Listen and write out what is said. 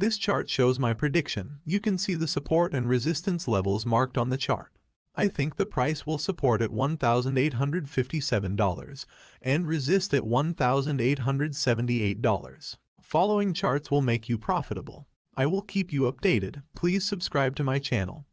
This chart shows my prediction. You can see the support and resistance levels marked on the chart. I think the price will support at $1,857 and resist at $1,878. Following charts will make you profitable. I will keep you updated. Please subscribe to my channel.